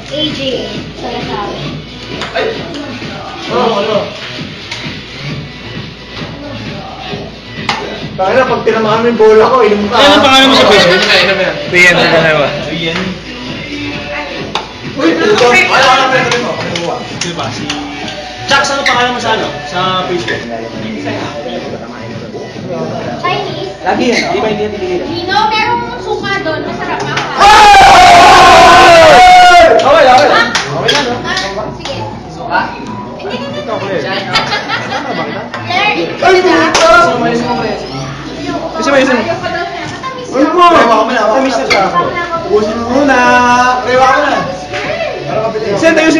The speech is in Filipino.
AJ, Salazar. Ay! Ano? Kaya pag tinamahan mo yung bola ko, inom ka. Ano ang pangalan mo sa Facebook? Rian na dalawa. Rian. Uy, puto. Ano? Diba? Jack, ano pangalan mo sa ano? Sa Facebook? Chinese. Lagi yan, di ba hindi yan tinigil? Nino, merong suka doon. Masarap pa. Okay na, no? Sige. Suka? Hindi. Chocolate. Claire, Ay, puto! Kasi may isang... Ay po! Tamis na siya. Ubusin mo muna! Rewa ko na! Saan tayo